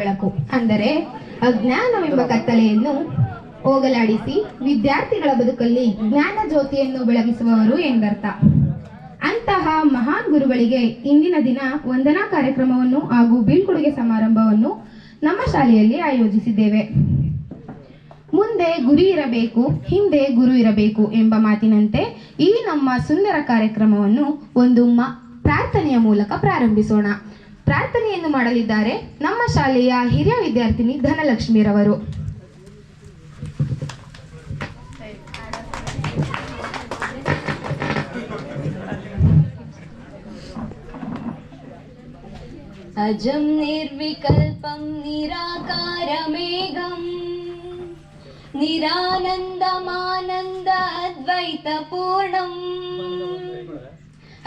ಬೆಳಕು ಅಂದರೆ ಅಜ್ಞಾನವೆಂಬ ಕತ್ತಲೆಯನ್ನು ಹೋಗಲಾಡಿಸಿ ವಿದ್ಯಾರ್ಥಿಗಳ ಬದುಕಲ್ಲಿ ಜ್ಞಾನ ಜ್ಯೋತಿಯನ್ನು ಬೆಳಗಿಸುವವರು ಎಂದರ್ಥ. ಅಂತಹ ಮಹಾನ್ ಗುರುಗಳಿಗೆ ಇಂದಿನ ದಿನ ವಂದನಾ ಕಾರ್ಯಕ್ರಮವನ್ನು ಹಾಗೂ ಬೀಳ್ಕೊಡುಗೆ ಸಮಾರಂಭವನ್ನು ನಮ್ಮ ಶಾಲೆಯಲ್ಲಿ ಆಯೋಜಿಸಿದ್ದೇವೆ. ಮುಂದೆ ಗುರಿ ಇರಬೇಕು, ಹಿಂದೆ ಗುರು ಇರಬೇಕು ಎಂಬ ಮಾತಿನಂತೆ ಈ ನಮ್ಮ ಸುಂದರ ಕಾರ್ಯಕ್ರಮವನ್ನು ಒಂದು ಪ್ರಾರ್ಥನೆಯ ಮೂಲಕ ಪ್ರಾರಂಭಿಸೋಣ. ಪ್ರಾರ್ಥನೆಯನ್ನು ಮಾಡಲಿದ್ದಾರೆ ನಮ್ಮ ಶಾಲೆಯ ಹಿರಿಯ ವಿದ್ಯಾರ್ಥಿನಿ ಧನಲಕ್ಷ್ಮಿರವರು. ಅಜಂ ನಿರ್ವಿಕಲ್ಪಂ ನಿರಾಕಾರಮೇಘಂ ನಿರಾನಂದಮಾನಂದ ಅದ್ವೈತ ಪೂರ್ಣಂ.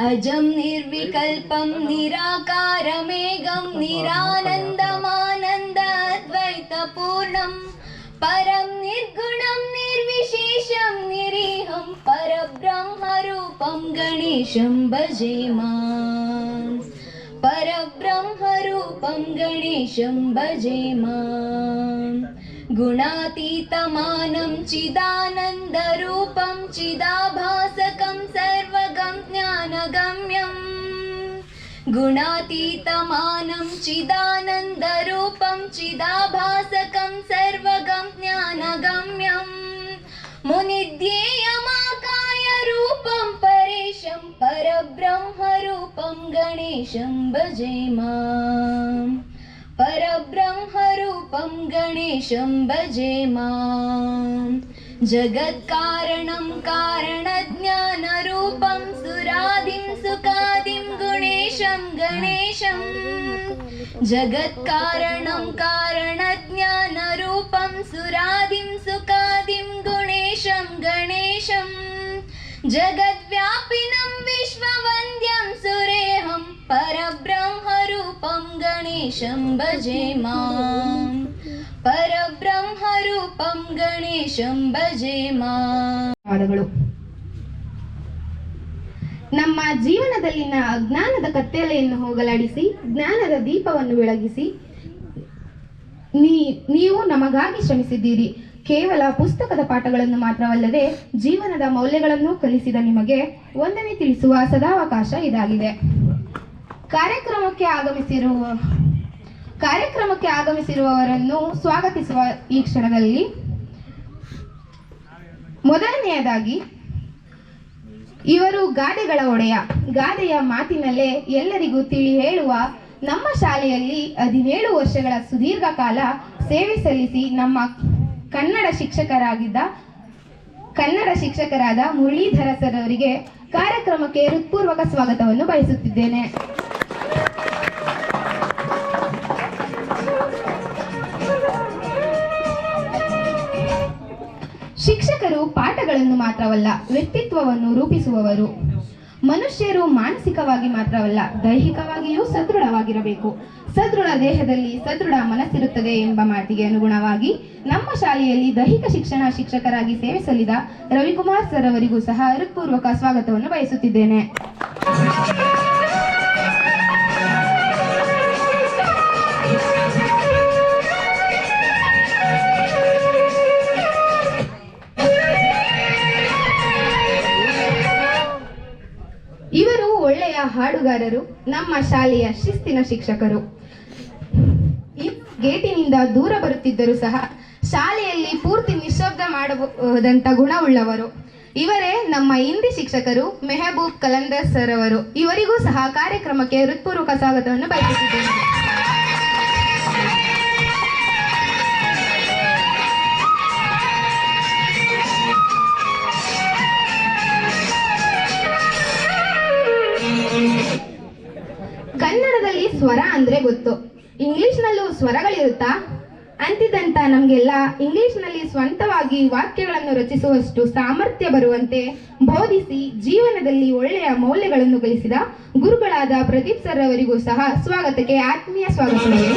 ಅಜಂ ನಿರ್ವಿಕಲ್ಪಂ ನಿರಾಕಾರಮೇಘಂ ನಿರಾನಂದಮಾನಂದ ಅದ್ವೈತ ಪೂರ್ಣಂ. ಪರಂ ನಿರ್ಗುಣಂ ನಿರ್ವಿಶೇಷಂ ನಿರೀಹಂ ಪರಬ್ರಹ್ಮರೂಪಂ ಗಣೇಶಂ ಭಜೇಮಾ. ಪರಬ್ರಹ್ಮರೂಪಂ ಗಣೇಶಂ ಭಜೇಮಾ. ಗುಣಾತೀತಮಾನಂ ಚಿದಾನಂದರೂಪಂ ಚಿದಾಭಾಸಕಂ ಸರ್ವಗಂ ಜ್ಞಾನಗಮ್ಯಂ. ಗುಣಾತೀತಮಾನಂ ಚಿದಾನಂದರೂಪಂ ಚಿದಾಭಾಸಕಂ ಸರ್ವಗಂ ಜ್ಞಾನಗಮ್ಯಂ. ಮುನಿಧ್ಯೇಯಮಾಕಾಯ ರೂಪಂ ಪರೇಶಂ ಪರಬ್ರಹ್ಮರೂಪಂ ಗಣೇಶಂ ಭಜೇಮಾ. ಪರಬ್ರಹ್ಮರೂಪಂ ಗಣೇಶಂ ಭಜೇಮಾ. ಜಗತ್ಕಾರಣಂ ಕಾರಣಜ್ಞಾನರೂಪಂ ಸುರಾದಿಂ ಸುಖಾದಿಂ ಗುಣೇಶಂ ಗಣೇಶಂ. ಜಗತ್ಕಾರಣಂ ಕಾರಣಜ್ಞಾನರೂಪಂ ಸುರಾದಿಂ ಸುಖಾದಿಂ ಗುಣೇಶಂ ಗಣೇಶಂ. ಜಗದ್ವ್ಯಾಪಿನಂ ವಿಶ್ವವಂದ್ಯಂ ಸುರೇಹಂ ಪರಬ್ರಹ್ಮರೂಪಂ ಗಣೇಶಂ ಭಜೇಮಾ. ಪರಬ್ರಹ್ಮರೂಪಂ ಗಣೇಶಂ ಭಜೇಮಾ. ನಮ್ಮ ಜೀವನದಲ್ಲಿನ ಅಜ್ಞಾನದ ಕತ್ತಲೆಯನ್ನು ಹೋಗಲಾಡಿಸಿ ಜ್ಞಾನದ ದೀಪವನ್ನು ಬೆಳಗಿಸಿ ನೀವು ನಮಗಾಗಿ ಶ್ರಮಿಸಿದ್ದೀರಿ. ಕೇವಲ ಪುಸ್ತಕದ ಪಾಠಗಳನ್ನು ಮಾತ್ರವಲ್ಲದೆ ಜೀವನದ ಮೌಲ್ಯಗಳನ್ನು ಕಲಿಸಿದ ನಿಮಗೆ ವಂದನೆ ತಿಳಿಸುವ ಸದಾವಕಾಶ ಇದಾಗಿದೆ. ಕಾರ್ಯಕ್ರಮಕ್ಕೆ ಆಗಮಿಸಿರುವವರನ್ನು ಸ್ವಾಗತಿಸುವ ಈ ಕ್ಷಣದಲ್ಲಿ ಮೊದಲನೆಯದಾಗಿ ಇವರು ಗಾದೆಗಳ ಒಡೆಯ. ಗಾದೆಯ ಮಾತಿನಲ್ಲೇ ಎಲ್ಲರಿಗೂ ತಿಳಿ ಹೇಳುವ ನಮ್ಮ ಶಾಲೆಯಲ್ಲಿ 17 ವರ್ಷಗಳ ಸುದೀರ್ಘ ಕಾಲ ಸೇವೆ ಸಲ್ಲಿಸಿ ನಮ್ಮ ಕನ್ನಡ ಶಿಕ್ಷಕರಾದ ಮುರಳೀಧರ ಸರ್ ಅವರಿಗೆ ಕಾರ್ಯಕ್ರಮಕ್ಕೆ ಹೃತ್ಪೂರ್ವಕ ಸ್ವಾಗತವನ್ನು ಬಯಸುತ್ತಿದ್ದೇನೆ. ಶಿಕ್ಷಕರು ಪಾಠಗಳನ್ನು ಮಾತ್ರವಲ್ಲ, ವ್ಯಕ್ತಿತ್ವವನ್ನು ರೂಪಿಸುವವರು. ಮನುಷ್ಯರು ಮಾನಸಿಕವಾಗಿ ಮಾತ್ರವಲ್ಲ, ದೈಹಿಕವಾಗಿಯೂ ಸದೃಢವಾಗಿರಬೇಕು. ಸದೃಢ ದೇಹದಲ್ಲಿ ಸದೃಢ ಮನಸ್ಸಿರುತ್ತದೆ ಎಂಬ ಮಾತಿಗೆ ಅನುಗುಣವಾಗಿ ನಮ್ಮ ಶಾಲೆಯಲ್ಲಿ ದೈಹಿಕ ಶಿಕ್ಷಣ ಶಿಕ್ಷಕರಾಗಿ ಸೇವೆ ಸಲ್ಲಿದ ರವಿಕುಮಾರ್ ಸರ್ ಅವರಿಗೂ ಸಹ ಹೃತ್ಪೂರ್ವಕ ಸ್ವಾಗತವನ್ನು ಬಯಸುತ್ತಿದ್ದೇನೆ. ಇವರು ಒಳ್ಳೆಯ ಹಾಡುಗಾರರು, ನಮ್ಮ ಶಾಲೆಯ ಶಿಸ್ತಿನ ಶಿಕ್ಷಕರು. ಗೇಟಿನಿಂದ ದೂರ ಬರುತ್ತಿದ್ದರೂ ಸಹ ಶಾಲೆಯಲ್ಲಿ ಪೂರ್ತಿ ನಿಶ್ಶಬ್ದ ಮಾಡಬಹುದಂತ ಗುಣವುಳ್ಳವರು. ಇವರೇ ನಮ್ಮ ಹಿಂದಿ ಶಿಕ್ಷಕರು ಮೆಹಬೂಬ್ ಕಲಂದರ್ ಸರ್ ಅವರು. ಇವರಿಗೂ ಸಹ ಕಾರ್ಯಕ್ರಮಕ್ಕೆ ಹೃತ್ಪೂರ್ವಕ ಸ್ವಾಗತವನ್ನು ಬಯಸುತ್ತಿದ್ದೇನೆ. ಕನ್ನಡದಲ್ಲಿ ಸ್ವರ ಅಂದ್ರೆ ಗೊತ್ತು, ಇಂಗ್ಲಿಷ್ನಲ್ಲೂ ಸ್ವರಗಳಿರುತ್ತಾ ಅಂತಿದ್ದಂತ ನಮಗೆಲ್ಲ ಇಂಗ್ಲಿಷ್ನಲ್ಲಿ ಸ್ವಂತವಾಗಿ ವಾಕ್ಯಗಳನ್ನು ರಚಿಸುವಷ್ಟು ಸಾಮರ್ಥ್ಯ ಬರುವಂತೆ ಬೋಧಿಸಿ ಜೀವನದಲ್ಲಿ ಒಳ್ಳೆಯ ಮೌಲ್ಯಗಳನ್ನು ಗಳಿಸಿದ ಗುರುಗಳಾದ ಪ್ರದೀಪ್ ಸರ್ ಅವರಿಗೂ ಸಹ ಸ್ವಾಗತಕ್ಕೆ ಆತ್ಮೀಯ ಸ್ವಾಗತವನ್ನು.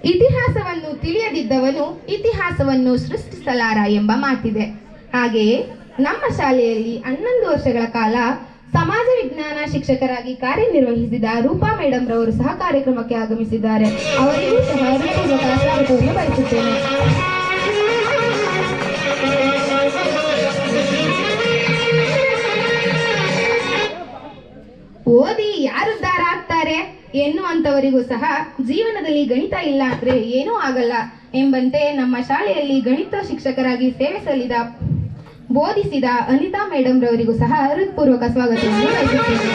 ಇತಿಹಾಸವನ್ನು ತಿಳಿಯದಿದ್ದವನು ಇತಿಹಾಸವನ್ನು ವಿಶ್ವವನ್ನು ಸೃಷ್ಟಿಸಲಾರ ಎಂಬ ಮಾತಿದೆ. ಹಾಗೆಯೇ ನಮ್ಮ ಶಾಲೆಯಲ್ಲಿ 11 ವರ್ಷಗಳ ಕಾಲ ಸಮಾಜ ವಿಜ್ಞಾನ ಶಿಕ್ಷಕರಾಗಿ ಕಾರ್ಯನಿರ್ವಹಿಸಿದ ರೂಪಾ ಮೇಡಮ್ ರವರು ಸಹ ಕಾರ್ಯಕ್ರಮಕ್ಕೆ ಆಗಮಿಸಿದ್ದಾರೆ. ಅವರಿಗೂ ಸಹ ಹೃತ್ಪೂರ್ವಕ ಸ್ವಾಗತವನ್ನು ಬಯಸುತ್ತೇನೆ. ಓದಿ ಯಾರು ಉದ್ಧಾರ ಆಗ್ತಾರೆ ಎನ್ನುವಂಥವರಿಗೂ ಸಹ ಜೀವನದಲ್ಲಿ ಗಣಿತ ಇಲ್ಲ ಅಂದ್ರೆ ಏನೂ ಆಗಲ್ಲ ಎಂಬಂತೆ ನಮ್ಮ ಶಾಲೆಯಲ್ಲಿ ಗಣಿತ ಶಿಕ್ಷಕರಾಗಿ ಸೇವೆ ಸಲ್ಲಿದ ಬೋಧಿಸಿದ ಅನಿತಾ ಮೇಡಮ್ ರವರಿಗೂ ಸಹ ಹೃತ್ಪೂರ್ವಕ ಸ್ವಾಗತವನ್ನು ಬಯಸುತ್ತೇನೆ.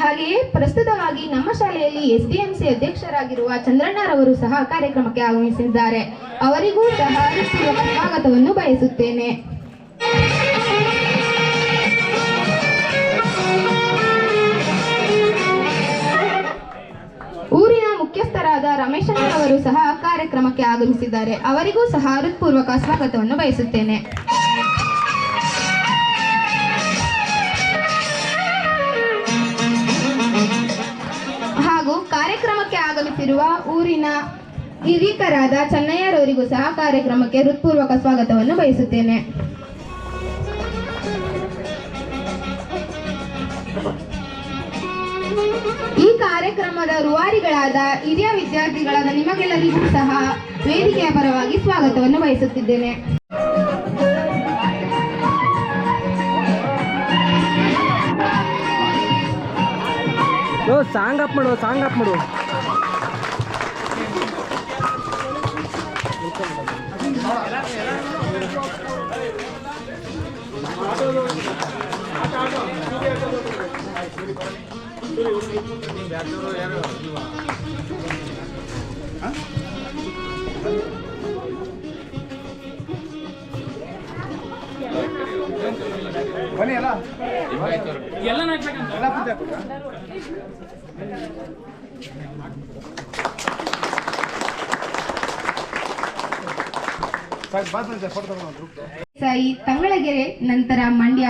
ಹಾಗೆಯೇ ಪ್ರಸ್ತುತವಾಗಿ ನಮ್ಮ ಶಾಲೆಯಲ್ಲಿ SDMC ಅಧ್ಯಕ್ಷರಾಗಿರುವ ಚಂದ್ರಣ್ಣರವರು ಸಹ ಕಾರ್ಯಕ್ರಮಕ್ಕೆ ಆಗಮಿಸಿದ್ದಾರೆ. ಅವರಿಗೂ ಸಹ ಹೃತ್ಪೂರ್ವಕ ಸ್ವಾಗತವನ್ನು ಬಯಸುತ್ತೇನೆ. ಊರಿನ ಮುಖ್ಯಸ್ಥರಾದ ರಮೇಶಣ್ಣರವರು ಸಹ ಕಾರ್ಯಕ್ರಮಕ್ಕೆ ಆಗಮಿಸಿದ್ದಾರೆ. ಅವರಿಗೂ ಸಹ ಹೃತ್ಪೂರ್ವಕ ಸ್ವಾಗತವನ್ನು ಬಯಸುತ್ತೇನೆ. ಹಾಗೂ ಕಾರ್ಯಕ್ರಮಕ್ಕೆ ಆಗಮಿಸಿರುವ ಊರಿನ ಹಿರಿಕರಾದ ಚೆನ್ನಯ್ಯರವರಿಗೂ ಸಹ ಕಾರ್ಯಕ್ರಮಕ್ಕೆ ಹೃತ್ಪೂರ್ವಕ ಸ್ವಾಗತವನ್ನು ಬಯಸುತ್ತೇನೆ. ಈ ಕಾರ್ಯಕ್ರಮದ ರೂವಾರಿಗಳಾದ ಹಿರಿಯ ವಿದ್ಯಾರ್ಥಿಗಳಾದ ನಿಮಗೆಲ್ಲರಿಗೂ ಸಹ ವೇದಿಕೆಯ ಪರವಾಗಿ ಸ್ವಾಗತವನ್ನು ಬಯಸುತ್ತಿದ್ದೇನೆ. ಸಾಂಗ್ ಅಪ್ ಮಾಡು. ಬನ್ನಿ ಎಲ್ಲ ತಂಗಳಗೆರೆ, ನಂತರ ಮಂಡ್ಯ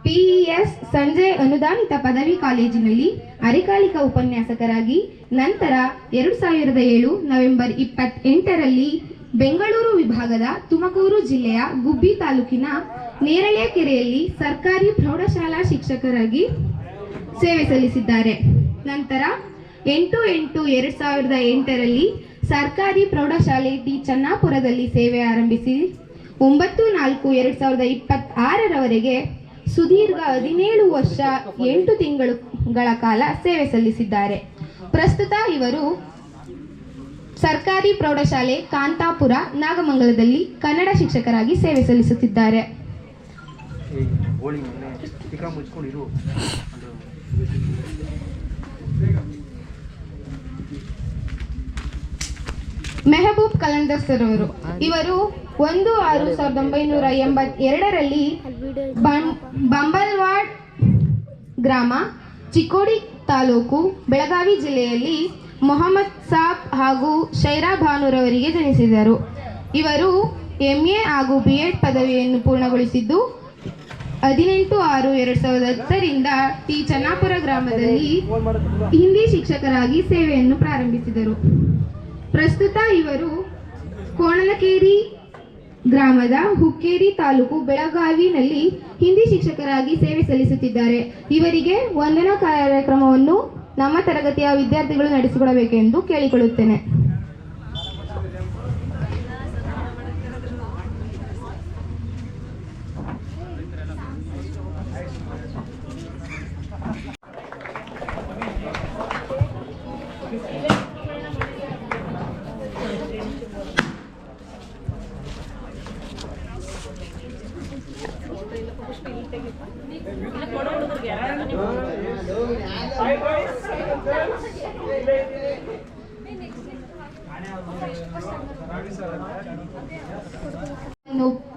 PES ಸಂಜೆ ಅನುದಾನಿತ ಪದವಿ ಕಾಲೇಜಿನಲ್ಲಿ ಅರೆಕಾಲಿಕ ಉಪನ್ಯಾಸಕರಾಗಿ, ನಂತರ 2007 ನವೆಂಬರ್ 28ರಲ್ಲಿ ಬೆಂಗಳೂರು ವಿಭಾಗದ ತುಮಕೂರು ಜಿಲ್ಲೆಯ ಗುಬ್ಬಿ ತಾಲೂಕಿನ ನೇರಳೆಕೆರೆಯಲ್ಲಿ ಸರ್ಕಾರಿ ಪ್ರೌಢಶಾಲಾ ಶಿಕ್ಷಕರಾಗಿ ಸೇವೆ ಸಲ್ಲಿಸಿದ್ದಾರೆ. ನಂತರ 8/8/2008ರಲ್ಲಿ ಸರ್ಕಾರಿ ಪ್ರೌಢಶಾಲೆ ಟಿ ಚೆನ್ನಾಪುರದಲ್ಲಿ ಸೇವೆ ಆರಂಭಿಸಿ 9/4/2026ರವರೆಗೆ ಸುದೀರ್ಘ 17 ವರ್ಷ 8 ತಿಂಗಳುಗಳ ಕಾಲ ಸೇವೆ ಸಲ್ಲಿಸಿದ್ದಾರೆ. ಪ್ರಸ್ತುತ ಇವರು ಸರ್ಕಾರಿ ಪ್ರೌಢಶಾಲೆ ಕಾಂತಾಪುರ ನಾಗಮಂಗಲದಲ್ಲಿ ಕನ್ನಡ ಶಿಕ್ಷಕರಾಗಿ ಸೇವೆ ಸಲ್ಲಿಸುತ್ತಿದ್ದಾರೆ. ಮೆಹಬೂಬ್ ಕಲಂದರ್ ಸರ್ ಅವರು ಇವರು 1/6/1982ರಲ್ಲಿ ಬಂಬಲ್ವಾಡ್ ಗ್ರಾಮ, ಚಿಕ್ಕೋಡಿ ತಾಲೂಕು, ಬೆಳಗಾವಿ ಜಿಲ್ಲೆಯಲ್ಲಿ ಮೊಹಮ್ಮದ್ ಸಾಬ್ ಹಾಗೂ ಶೈರಾ ಭಾನುರವರಿಗೆ ಜನಿಸಿದರು. ಇವರು MA ಹಾಗೂ B.Ed ಪದವಿಯನ್ನು ಪೂರ್ಣಗೊಳಿಸಿದ್ದು 18/6/2010ರಿಂದ ಟಿ ಚೆನ್ನಾಪುರ ಗ್ರಾಮದಲ್ಲಿ ಹಿಂದಿ ಶಿಕ್ಷಕರಾಗಿ ಸೇವೆಯನ್ನು ಪ್ರಾರಂಭಿಸಿದರು. ಪ್ರಸ್ತುತ ಇವರು ಕೋಣನಕೇರಿ ಗ್ರಾಮದ ಹುಕ್ಕೇರಿ ತಾಲೂಕು, ಬೆಳಗಾವಿನಲ್ಲಿ ಹಿಂದಿ ಶಿಕ್ಷಕರಾಗಿ ಸೇವೆ ಸಲ್ಲಿಸುತ್ತಿದ್ದಾರೆ. ಇವರಿಗೆ ವಂದನಾ ಕಾರ್ಯಕ್ರಮವನ್ನು ನಮ್ಮ ತರಗತಿಯ ವಿದ್ಯಾರ್ಥಿಗಳು ನಡೆಸಿಕೊಡಬೇಕೆಂದು ಕೇಳಿಕೊಳ್ಳುತ್ತೇನೆ.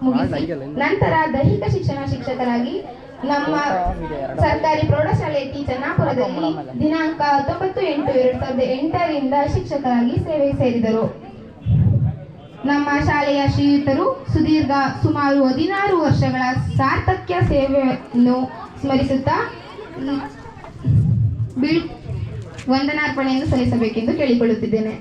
ಮುಗಿಸಿ ನಂತರ ದೈಹಿಕ ಶಿಕ್ಷಣ ಶಿಕ್ಷಕರಾಗಿ ನಮ್ಮ ಸರ್ಕಾರಿ ಪ್ರೌಢಶಾಲೆ ಟಿ ಚೆನ್ನಾಪುರದಲ್ಲಿ ದಿನಾಂಕ 19/8/2008ರಿಂದ ಶಿಕ್ಷಕರಾಗಿ ಸೇವೆ ಸೇರಿದರು. ನಮ್ಮ ಶಾಲೆಯ ಶ್ರೀಯುತರು ಸುದೀರ್ಘ ಸುಮಾರು 16 ವರ್ಷಗಳ ಸಾರ್ಥಕ್ಯ ಸೇವೆಯನ್ನು ಸ್ಮರಿಸುತ್ತಾ ವಂದನಾರ್ಪಣೆಯನ್ನು ಸಲ್ಲಿಸಬೇಕೆಂದು ಕೇಳಿಕೊಳ್ಳುತ್ತಿದ್ದೇನೆ.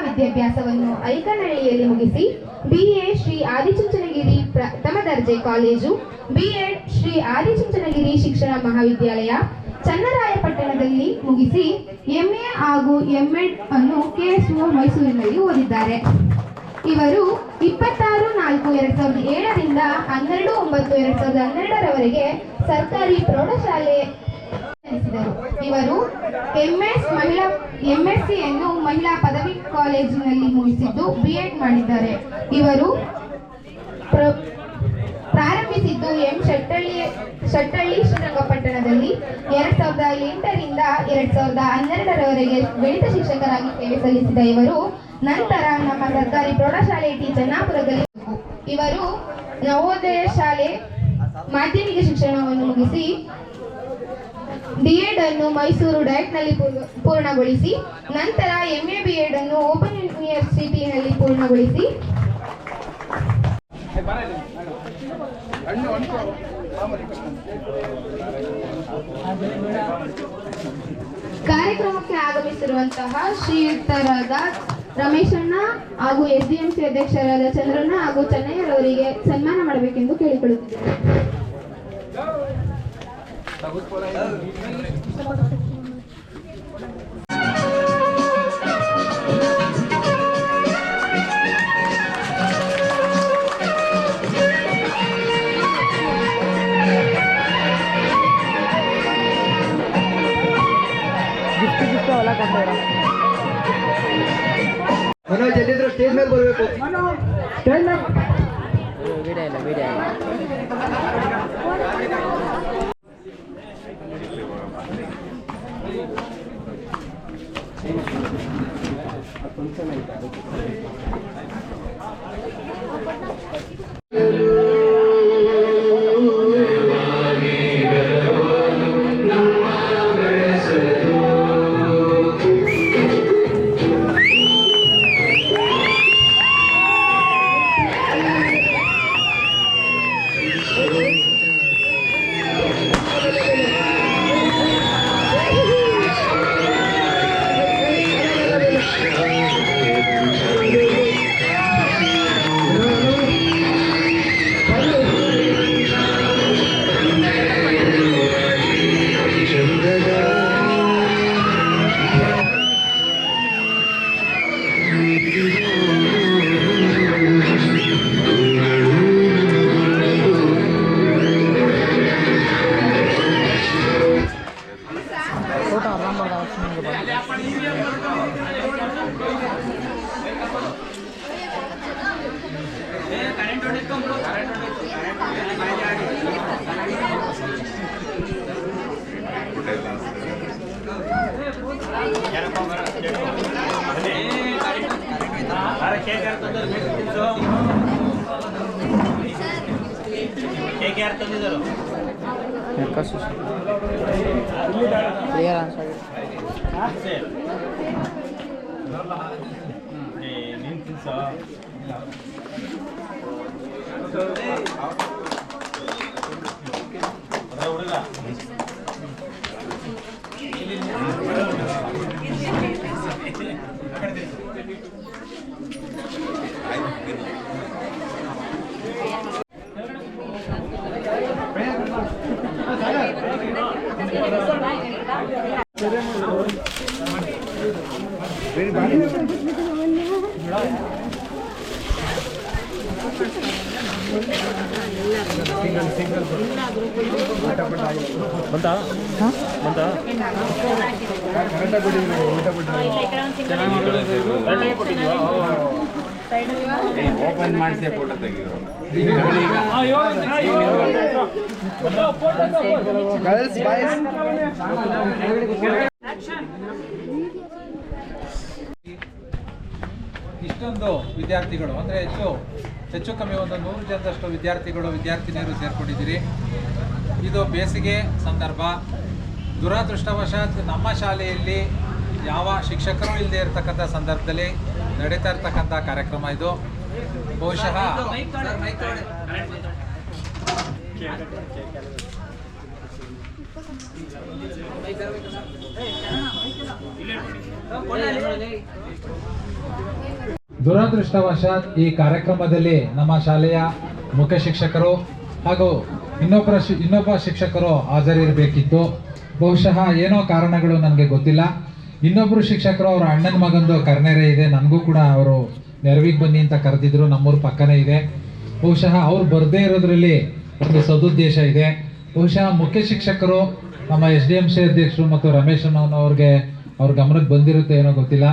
ವಿದ್ಯಾಭ್ಯಾಸವನ್ನು ಐಕನಹಳ್ಳಿಯಲ್ಲಿ ಮುಗಿಸಿ BA ಶ್ರೀ ಆದಿಚುಂಚನಗಿರಿ ಪ್ರಥಮ ದರ್ಜೆ ಕಾಲೇಜು, B.Ed ಶ್ರೀ ಆದಿಚುಂಚನಗಿರಿ ಶಿಕ್ಷಣ ಮಹಾವಿದ್ಯಾಲಯ ಚನ್ನರಾಯಪಟ್ಟಣದಲ್ಲಿ ಮುಗಿಸಿ MA ಹಾಗೂ M.Ed ಅನ್ನು KSU ಮೈಸೂರಿನಲ್ಲಿ ಓದಿದ್ದಾರೆ. ಇವರು 26/4/2007 ರಿಂದ 12/9/2012 ರವರೆಗೆ ಸರ್ಕಾರಿ ಪ್ರೌಢಶಾಲೆ ಇವರು MSc ಯನ್ನು ಮಹಿಳಾ ಪದವಿ ಕಾಲೇಜಿನಲ್ಲಿ ಮುಗಿಸಿದ್ದು B.Ed ಮಾಡಿದ್ದಾರೆ. ಇವರು ಪ್ರಾರಂಭಿಸಿದ್ದು ಶೆಟ್ಟಳ್ಳಿ ಶ್ರೀರಂಗಪಟ್ಟಣದಲ್ಲಿ 2008 ರಿಂದ 2012 ರವರೆಗೆ ಗಣಿತ ಶಿಕ್ಷಕರಾಗಿ ಸೇವೆ ಸಲ್ಲಿಸಿದ ಇವರು ನಂತರ ನಮ್ಮ ಸರ್ಕಾರಿ ಪ್ರೌಢಶಾಲೆ ಟಿ ಚೆನ್ನಾಪುರದಲ್ಲಿ ಇವರು ನವೋದಯ ಶಾಲೆ ಮಾಧ್ಯಮಿಕ ಶಿಕ್ಷಣವನ್ನು ಮುಗಿಸಿ D.Ed ಅನ್ನು ಮೈಸೂರು ಡಯಟ್ನಲ್ಲಿ ಪೂರ್ಣಗೊಳಿಸಿ ನಂತರ MA B.Ed ಅನ್ನು ಓಪನ್ ಯೂನಿವರ್ಸಿಟಿನಲ್ಲಿ ಪೂರ್ಣಗೊಳಿಸಿ ಕಾರ್ಯಕ್ರಮಕ್ಕೆ ಆಗಮಿಸಿರುವಂತಹ ಶ್ರೀಯುತರಾದ ರಮೇಶಣ್ಣ ಹಾಗೂ SDMC ಅಧ್ಯಕ್ಷರಾದ ಚಂದ್ರಣ್ಣ ಹಾಗೂ ಚೆನ್ನಯ್ಯರವರಿಗೆ ಸನ್ಮಾನ ಮಾಡಬೇಕೆಂದು ಕೇಳಿಕೊಳ್ಳುತ್ತಿದ್ದೇನೆ. ಮನೋಜ್ ಎಲ್ಲಿದ್ರು ಸ್ಟೇಜ್ ಮೇಲೆ ಬರಬೇಕು. ಓಪನ್ ಮಾಡಿಸಿ ಫೋಟೋ ತೆಗೆದು ಇಷ್ಟೊಂದು ವಿದ್ಯಾರ್ಥಿಗಳು ಅಂದರೆ ಹೆಚ್ಚು ಹೆಚ್ಚು ಕಮ್ಮಿ ಒಂದು 100 ಜನದಷ್ಟು ವಿದ್ಯಾರ್ಥಿಗಳು ವಿದ್ಯಾರ್ಥಿನಿಯರು ಸೇರಿಕೊಂಡಿದ್ದೀರಿ. ಇದು ಬೇಸಿಗೆ ಸಂದರ್ಭ. ದುರದೃಷ್ಟವಶಾತ್ ನಮ್ಮ ಶಾಲೆಯಲ್ಲಿ ಯಾವ ಶಿಕ್ಷಕರು ಇಲ್ಲದೆ ಇರತಕ್ಕಂಥ ಸಂದರ್ಭದಲ್ಲಿ ನಡೀತಾ ಇರ್ತಕ್ಕಂಥ ಕಾರ್ಯಕ್ರಮ ಇದು. ಬಹುಶಃ ದುರದೃಷ್ಟವಶಾತ್ ಈ ಕಾರ್ಯಕ್ರಮದಲ್ಲಿ ನಮ್ಮ ಶಾಲೆಯ ಮುಖ್ಯ ಶಿಕ್ಷಕರು ಹಾಗೂ ಇನ್ನೊಬ್ಬ ಶಿಕ್ಷಕರು ಹಾಜರಿರಬೇಕಿತ್ತು. ಬಹುಶಃ ಏನೋ ಕಾರಣಗಳು ನನಗೆ ಗೊತ್ತಿಲ್ಲ. ಇನ್ನೊಬ್ಬರು ಶಿಕ್ಷಕರು ಅವರ ಅಣ್ಣನ ಮಗಂದು ಕರ್ನೆರೆ ಇದೆ, ನನಗೂ ಕೂಡ ಅವರು ನೆರವಿಗೆ ಬನ್ನಿ ಅಂತ ಕರೆದಿದ್ರು. ನಮ್ಮೂರು ಪಕ್ಕನೇ ಇದೆ. ಬಹುಶಃ ಅವ್ರು ಬರದೇ ಇರೋದ್ರಲ್ಲಿ ಒಂದು ಸದುದ್ದೇಶ ಇದೆ. ಬಹುಶಃ ಮುಖ್ಯ ಶಿಕ್ಷಕರು ನಮ್ಮ SDMC ಅಧ್ಯಕ್ಷರು ಮತ್ತು ರಮೇಶ್ ಅವ್ರಿಗೆ ಅವ್ರ ಗಮನಕ್ಕೆ ಬಂದಿರುತ್ತೆ ಏನೋ ಗೊತ್ತಿಲ್ಲ.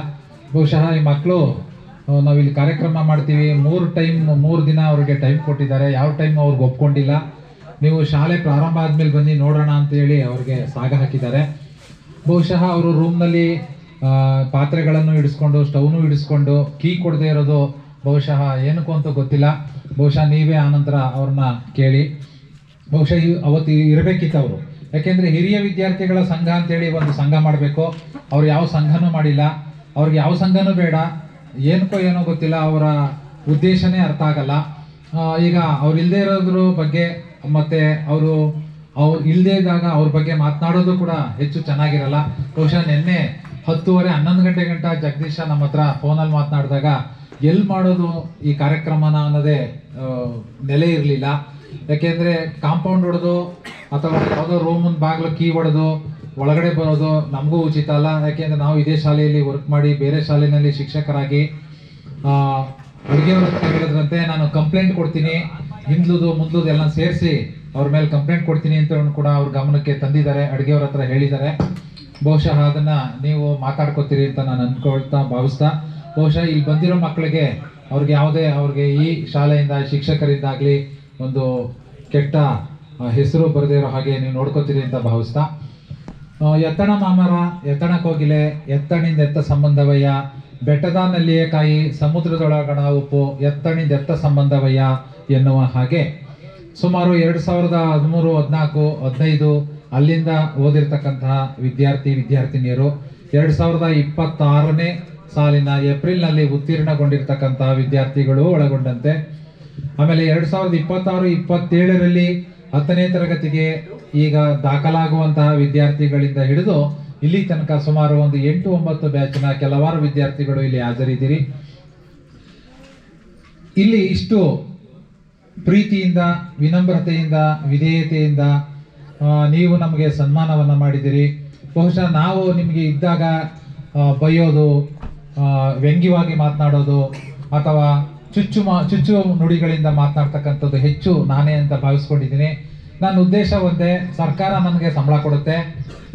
ಬಹುಶಃ ಈ ಮಕ್ಕಳು ನಾವಿಲ್ಲಿ ಕಾರ್ಯಕ್ರಮ ಮಾಡ್ತೀವಿ, 3 ದಿನ ಅವ್ರಿಗೆ ಟೈಮ್ ಕೊಟ್ಟಿದ್ದಾರೆ. ಯಾವ ಟೈಮ್ ಅವ್ರಿಗೆ ಒಪ್ಕೊಂಡಿಲ್ಲ. ನೀವು ಶಾಲೆ ಪ್ರಾರಂಭ ಆದಮೇಲೆ ಬನ್ನಿ ನೋಡೋಣ ಅಂತೇಳಿ ಅವ್ರಿಗೆ ಸಾಗ ಹಾಕಿದ್ದಾರೆ. ಬಹುಶಃ ಅವರು ರೂಮ್ನಲ್ಲಿ ಪಾತ್ರೆಗಳನ್ನು ಇಡಿಸ್ಕೊಂಡು ಸ್ಟವ್ನು ಇಡಿಸ್ಕೊಂಡು ಕೀ ಕೊಡದೇ ಇರೋದು ಬಹುಶಃ ಏನಕ್ಕೂ ಅಂತ ಗೊತ್ತಿಲ್ಲ. ಬಹುಶಃ ನೀವೇ ಆನಂತರ ಅವ್ರನ್ನ ಕೇಳಿ. ಬಹುಶಃ ಅವತ್ತು ಇರಬೇಕಿತ್ತು ಅವರು. ಯಾಕೆಂದರೆ ಹಿರಿಯ ವಿದ್ಯಾರ್ಥಿಗಳ ಸಂಘ ಅಂತೇಳಿ ಒಂದು ಸಂಘ ಮಾಡಬೇಕು. ಅವ್ರು ಯಾವ ಸಂಘನೂ ಮಾಡಿಲ್ಲ. ಅವ್ರಿಗೆ ಯಾವ ಸಂಘನೂ ಬೇಡ. ಏನೋ ಗೊತ್ತಿಲ್ಲ. ಅವರ ಉದ್ದೇಶನೇ ಅರ್ಥ ಆಗಲ್ಲ. ಈಗ ಅವ್ರು ಇಲ್ಲದೆ ಇರೋದ್ರ ಬಗ್ಗೆ ಮತ್ತು ಅವ್ರು ಇಲ್ಲದೇ ಇದ್ದಾಗ ಅವ್ರ ಬಗ್ಗೆ ಮಾತನಾಡೋದು ಕೂಡ ಹೆಚ್ಚು ಚೆನ್ನಾಗಿರಲ್ಲ. ಬಹುಶಃ ನಿನ್ನೆ 10:30 11 ಗಂಟೆ ಗಂಟ ಜಗದೀಶ ನಮ್ಮ ಹತ್ರ ಫೋನಲ್ಲಿ ಮಾತನಾಡಿದಾಗ ಎಲ್ಲಿ ಮಾಡೋದು ಈ ಕಾರ್ಯಕ್ರಮನ ಅನ್ನೋದೇ ನೆಲೆ ಇರಲಿಲ್ಲ. ಯಾಕೆಂದರೆ ಕಾಂಪೌಂಡ್ ಹೊಡೆದು ಅಥವಾ ಯಾವುದೋ ರೂಮನ್ ಬಾಗಿಲು ಕೀ ಹೊಡೆದು ಒಳಗಡೆ ಬರೋದು ನಮಗೂ ಉಚಿತ ಅಲ್ಲ. ಯಾಕೆಂದರೆ ನಾವು ಇದೇ ಶಾಲೆಯಲ್ಲಿ ವರ್ಕ್ ಮಾಡಿ ಬೇರೆ ಶಾಲೆಯಲ್ಲಿ ಶಿಕ್ಷಕರಾಗಿ ಅಡುಗೆಯವ್ರ ಹೇಳಿದ್ರಂತೆ ನಾನು ಕಂಪ್ಲೇಂಟ್ ಕೊಡ್ತೀನಿ, ಹಿಂದ್ಲುದು ಮುಂದ್ಲುದು ಎಲ್ಲ ಸೇರಿಸಿ ಅವ್ರ ಮೇಲೆ ಕಂಪ್ಲೇಂಟ್ ಕೊಡ್ತೀನಿ ಅಂತ ಕೂಡ ಅವ್ರ ಗಮನಕ್ಕೆ ತಂದಿದ್ದಾರೆ, ಅಡುಗೆಯವ್ರ ಹತ್ರ ಹೇಳಿದ್ದಾರೆ. ಬಹುಶಃ ಅದನ್ನು ನೀವು ಮಾತಾಡ್ಕೋತೀರಿ ಅಂತ ನಾನು ಅಂದ್ಕೊಳ್ತಾ ಭಾವಿಸ್ತಾ, ಬಹುಶಃ ಇಲ್ಲಿ ಬಂದಿರೋ ಮಕ್ಕಳಿಗೆ ಅವ್ರಿಗೆ ಈ ಶಾಲೆಯಿಂದ ಶಿಕ್ಷಕರಿಂದಾಗಲಿ ಒಂದು ಕೆಟ್ಟ ಹೆಸರು ಬರದೇ ಇರೋ ಹಾಗೆ ನೀವು ನೋಡ್ಕೋತೀರಿ ಅಂತ ಭಾವಿಸ್ತಾ, ಎತ್ತಣ ಮಾಮರ ಎತ್ತಣ ಕೋಗಿಲೆ ಎತ್ತಣಿಂದ ಎತ್ತ ಸಂಬಂಧವಯ್ಯ, ಬೆಟ್ಟದ ನಲ್ಲಿಯೇ ಕಾಯಿ ಸಮುದ್ರದೊಳಗಣ ಉಪ್ಪು, ಎತ್ತಣಿಂದ ಎತ್ತ ಸಂಬಂಧವಯ್ಯ ಎನ್ನುವ ಹಾಗೆ ಸುಮಾರು 2013, 14, 15 ಅಲ್ಲಿಂದ ಓದಿರ್ತಕ್ಕಂತಹ ವಿದ್ಯಾರ್ಥಿನಿಯರು 2026ನೇ ಸಾಲಿನ ಏಪ್ರಿಲ್ನಲ್ಲಿ ಉತ್ತೀರ್ಣಗೊಂಡಿರ್ತಕ್ಕಂತಹ ವಿದ್ಯಾರ್ಥಿಗಳು ಒಳಗೊಂಡಂತೆ, ಆಮೇಲೆ 2026, 27ರಲ್ಲಿ 10ನೇ ತರಗತಿಗೆ ಈಗ ದಾಖಲಾಗುವಂತಹ ವಿದ್ಯಾರ್ಥಿಗಳಿಂದ ಹಿಡಿದು ಇಲ್ಲಿ ತನಕ ಸುಮಾರು ಒಂದು 8-9 ಬ್ಯಾಚಿನ ಕೆಲವಾರು ವಿದ್ಯಾರ್ಥಿಗಳು ಇಲ್ಲಿ ಹಾಜರಿದ್ದೀರಿ. ಇಲ್ಲಿ ಇಷ್ಟು ಪ್ರೀತಿಯಿಂದ, ವಿನಮ್ರತೆಯಿಂದ, ವಿಧೇಯತೆಯಿಂದ ನೀವು ನಮಗೆ ಸನ್ಮಾನವನ್ನು ಮಾಡಿದ್ದೀರಿ. ಬಹುಶಃ ನಾವು ನಿಮಗೆ ಇದ್ದಾಗ ಬೈಯೋದು, ವ್ಯಂಗ್ಯವಾಗಿ ಮಾತನಾಡೋದು ಅಥವಾ ಚುಚ್ಚು ನುಡಿಗಳಿಂದ ಮಾತನಾಡ್ತಕ್ಕಂಥದ್ದು ಹೆಚ್ಚು ನಾನೇ ಅಂತ ಭಾವಿಸ್ಕೊಂಡಿದ್ದೀನಿ. ನನ್ನ ಉದ್ದೇಶ ಒಂದೇ, ಸರ್ಕಾರ ನನಗೆ ಸಂಬಳ ಕೊಡುತ್ತೆ,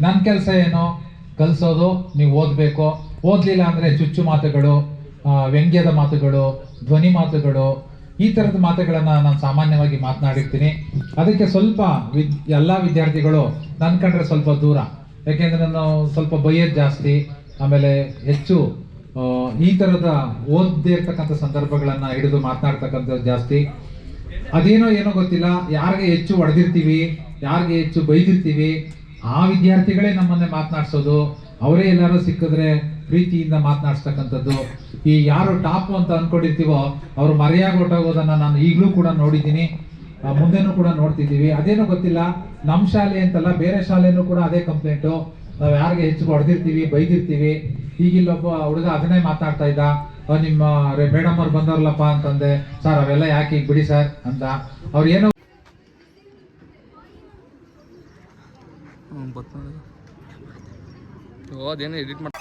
ನನ್ನ ಕೆಲಸ ಏನು ಕಲಿಸೋದು, ನೀವು ಓದಬೇಕು. ಓದಲಿಲ್ಲ ಅಂದರೆ ಚುಚ್ಚು ಮಾತುಗಳು, ವ್ಯಂಗ್ಯದ ಮಾತುಗಳು, ಧ್ವನಿ ಮಾತುಗಳು, ಈ ಥರದ ಮಾತುಗಳನ್ನು ನಾನು ಸಾಮಾನ್ಯವಾಗಿ ಮಾತನಾಡಿರ್ತೀನಿ. ಅದಕ್ಕೆ ಸ್ವಲ್ಪ ಎಲ್ಲ ವಿದ್ಯಾರ್ಥಿಗಳು ನನ್ನ ಕಂಡ್ರೆ ಸ್ವಲ್ಪ ದೂರ. ಯಾಕೆಂದರೆ ನಾನು ಸ್ವಲ್ಪ ಬೈಯೋದು ಜಾಸ್ತಿ, ಆಮೇಲೆ ಹೆಚ್ಚು ಈ ಥರದ ಓದದೇ ಇರ್ತಕ್ಕಂಥ ಸಂದರ್ಭಗಳನ್ನು ಹಿಡಿದು ಮಾತನಾಡ್ತಕ್ಕಂಥದ್ದು ಜಾಸ್ತಿ. ಏನೋ ಗೊತ್ತಿಲ್ಲ, ಯಾರಿಗೆ ಹೆಚ್ಚು ಹೊಡೆದಿರ್ತೀವಿ, ಯಾರಿಗೆ ಹೆಚ್ಚು ಬೈದಿರ್ತೀವಿ, ಆ ವಿದ್ಯಾರ್ಥಿಗಳೇ ನಮ್ಮನ್ನೇ ಮಾತನಾಡ್ಸೋದು, ಅವರೇ ಎಲ್ಲರೂ ಸಿಕ್ಕಿದ್ರೆ ಪ್ರೀತಿಯಿಂದ ಮಾತನಾಡ್ಸ್ತಕ್ಕಂಥದ್ದು. ಈ ಯಾರು ಟಾಪು ಅಂತ ಅಂದ್ಕೊಂಡಿರ್ತೀವೋ ಅವರು ಮರೆಯಾಗಿ ಹೊರಟೋಗೋದನ್ನು ನಾನು ಈಗಲೂ ಕೂಡ ನೋಡಿದ್ದೀನಿ, ಮುಂದೆನೂ ಕೂಡ ನೋಡ್ತಿದ್ದೀವಿ. ಅದೇನೋ ಗೊತ್ತಿಲ್ಲ, ನಮ್ಮ ಶಾಲೆ ಅಂತಲ್ಲ ಬೇರೆ ಶಾಲೆನೂ ಕೂಡ ಅದೇ ಕಂಪ್ಲೇಂಟು. ನಾವು ಯಾರಿಗೆ ಹೆಚ್ಚು ಹೊಡೆದಿರ್ತೀವಿ, ಬೈದಿರ್ತೀವಿ. ಈಗಿಲ್ಲೊಬ್ಬ ಹುಡುಗ ಅದನ್ನೇ ಮಾತನಾಡ್ತಾ ಇದ್ದ, ನಿಮ್ಮ ಮೇಡಮ್ ಅವ್ರು ಬಂದವ್ರಲ್ಲಪ್ಪ ಅಂತಂದೆ. ಸರ್ ಅವೆಲ್ಲ ಯಾಕೆ ಈಗ ಬಿಡಿ ಸರ್ ಅಂತ. ಅವ್ರು ಏನೋ ಅದೇನೋ ಎಡಿಟ್ ಮಾಡಿ